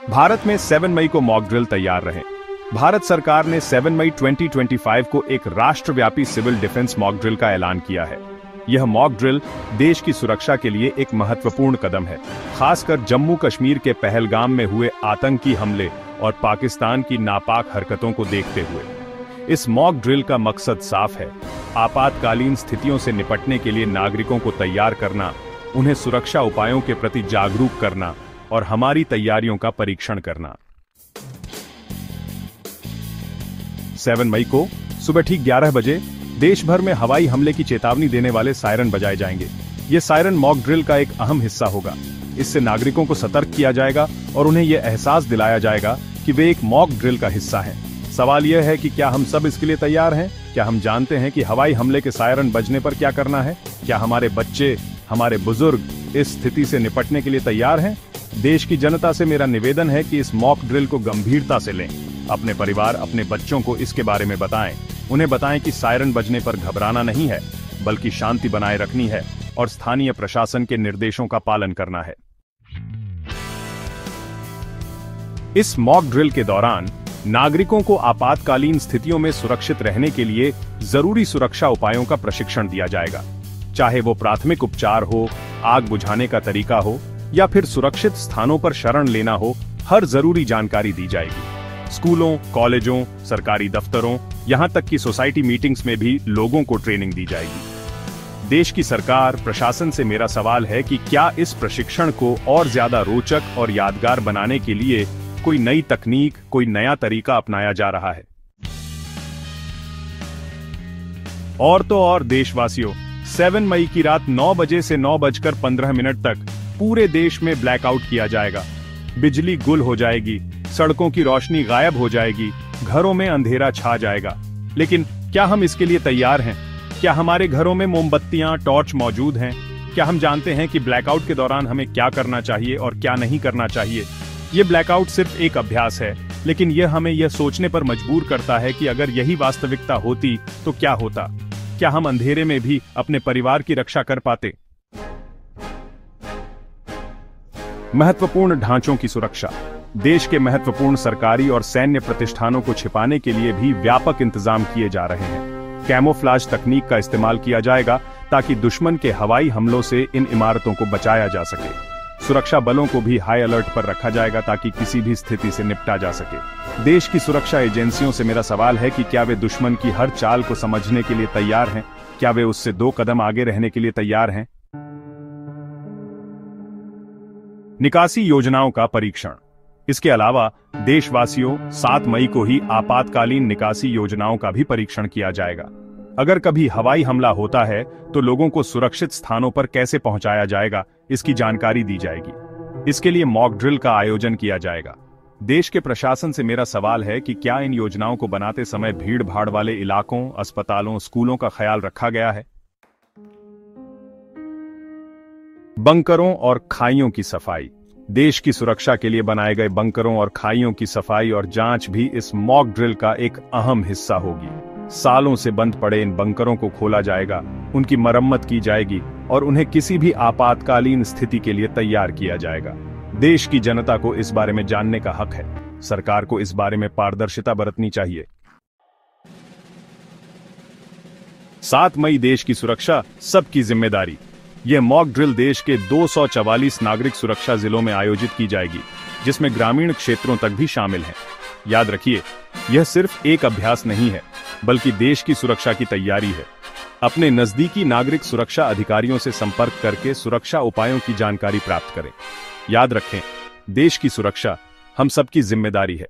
भारत में 7 मई को mock drill तैयार रहे। भारत सरकार ने 7 मई 2025 को एक राष्ट्रव्यापी सिविल डिफेंस मॉक ड्रिल का ऐलान किया है। यह मॉक ड्रिल देश की सुरक्षा के लिए एक महत्वपूर्ण कदम है, खासकर जम्मू कश्मीर के पहलगाम में हुए आतंकी हमले और पाकिस्तान की नापाक हरकतों को देखते हुए। इस मॉक ड्रिल का मकसद साफ है, आपातकालीन स्थितियों से निपटने के लिए नागरिकों को तैयार करना, उन्हें सुरक्षा उपायों के प्रति जागरूक करना और हमारी तैयारियों का परीक्षण करना। 7 मई को सुबह ठीक 11 बजे देश भर में हवाई हमले की चेतावनी देने वाले सायरन बजाए जाएंगे। ये सायरन मॉक ड्रिल का एक अहम हिस्सा होगा। इससे नागरिकों को सतर्क किया जाएगा और उन्हें यह एहसास दिलाया जाएगा कि वे एक मॉक ड्रिल का हिस्सा हैं। सवाल यह है कि क्या हम सब इसके लिए तैयार हैं? क्या हम जानते हैं कि हवाई हमले के सायरन बजने पर क्या करना है? क्या हमारे बच्चे, हमारे बुजुर्ग इस स्थिति से निपटने के लिए तैयार हैं? देश की जनता से मेरा निवेदन है कि इस मॉक ड्रिल को गंभीरता से लें। अपने परिवार, अपने बच्चों को इसके बारे में बताएं। उन्हें बताएं कि सायरन बजने पर घबराना नहीं है, बल्कि शांति बनाए रखनी है और स्थानीय प्रशासन के निर्देशों का पालन करना है। इस मॉक ड्रिल के दौरान नागरिकों को आपातकालीन स्थितियों में सुरक्षित रहने के लिए जरूरी सुरक्षा उपायों का प्रशिक्षण दिया जाएगा। चाहे वो प्राथमिक उपचार हो, आग बुझाने का तरीका हो या फिर सुरक्षित स्थानों पर शरण लेना हो, हर जरूरी जानकारी दी जाएगी। स्कूलों, कॉलेजों, सरकारी दफ्तरों, यहां तक कि सोसाइटी मीटिंग्स में भी लोगों को ट्रेनिंग दी जाएगी। देश की सरकार, प्रशासन से मेरा सवाल है कि क्या इस प्रशिक्षण को और ज्यादा रोचक और यादगार बनाने के लिए कोई नई तकनीक, कोई नया तरीका अपनाया जा रहा है? और तो और देशवासियों, 7 मई की रात 9 बजे से 9:15 तक पूरे देश में ब्लैकआउट किया जाएगा। बिजली गुल हो जाएगी, सड़कों की रोशनी गायब हो जाएगी, घरों में अंधेरा छा जाएगा। लेकिन क्या हम इसके लिए तैयार हैं? क्या हमारे घरों में मोमबत्तियां, टॉर्च मौजूद हैं? क्या हम जानते हैं कि ब्लैकआउट के दौरान हमें क्या करना चाहिए और क्या नहीं करना चाहिए? ये ब्लैकआउट सिर्फ एक अभ्यास है, लेकिन यह हमें यह सोचने पर मजबूर करता है कि अगर यही वास्तविकता होती तो क्या होता? क्या हम अंधेरे में भी अपने परिवार की रक्षा कर पाते? महत्वपूर्ण ढांचों की सुरक्षा। देश के महत्वपूर्ण सरकारी और सैन्य प्रतिष्ठानों को छिपाने के लिए भी व्यापक इंतजाम किए जा रहे हैं। कैमोफ्लेज तकनीक का इस्तेमाल किया जाएगा ताकि दुश्मन के हवाई हमलों से इन इमारतों को बचाया जा सके। सुरक्षा बलों को भी हाई अलर्ट पर रखा जाएगा ताकि किसी भी स्थिति से निपटा जा सके। देश की सुरक्षा एजेंसियों से मेरा सवाल है कि क्या वे दुश्मन की हर चाल को समझने के लिए तैयार हैं? क्या वे उससे 2 कदम आगे रहने के लिए तैयार हैं? निकासी योजनाओं का परीक्षण। इसके अलावा देशवासियों, 7 मई को ही आपातकालीन निकासी योजनाओं का भी परीक्षण किया जाएगा। अगर कभी हवाई हमला होता है तो लोगों को सुरक्षित स्थानों पर कैसे पहुंचाया जाएगा, इसकी जानकारी दी जाएगी। इसके लिए मॉक ड्रिल का आयोजन किया जाएगा। देश के प्रशासन से मेरा सवाल है कि क्या इन योजनाओं को बनाते समय भीड़ भाड़ वाले इलाकों, अस्पतालों, स्कूलों का ख्याल रखा गया है? बंकरों और खाइयों की सफाई। देश की सुरक्षा के लिए बनाए गए बंकरों और खाइयों की सफाई और जांच भी इस मॉक ड्रिल का एक अहम हिस्सा होगी। सालों से बंद पड़े इन बंकरों को खोला जाएगा, उनकी मरम्मत की जाएगी और उन्हें किसी भी आपातकालीन स्थिति के लिए तैयार किया जाएगा। देश की जनता को इस बारे में जानने का हक है। सरकार को इस बारे में पारदर्शिता बरतनी चाहिए। 7 मई देश की सुरक्षा सबकी जिम्मेदारी। यह मॉक ड्रिल देश के 244 नागरिक सुरक्षा जिलों में आयोजित की जाएगी, जिसमें ग्रामीण क्षेत्रों तक भी शामिल हैं। याद रखिए, यह सिर्फ एक अभ्यास नहीं है, बल्कि देश की सुरक्षा की तैयारी है। अपने नजदीकी नागरिक सुरक्षा अधिकारियों से संपर्क करके सुरक्षा उपायों की जानकारी प्राप्त करें। याद रखें, देश की सुरक्षा हम सबकी जिम्मेदारी है।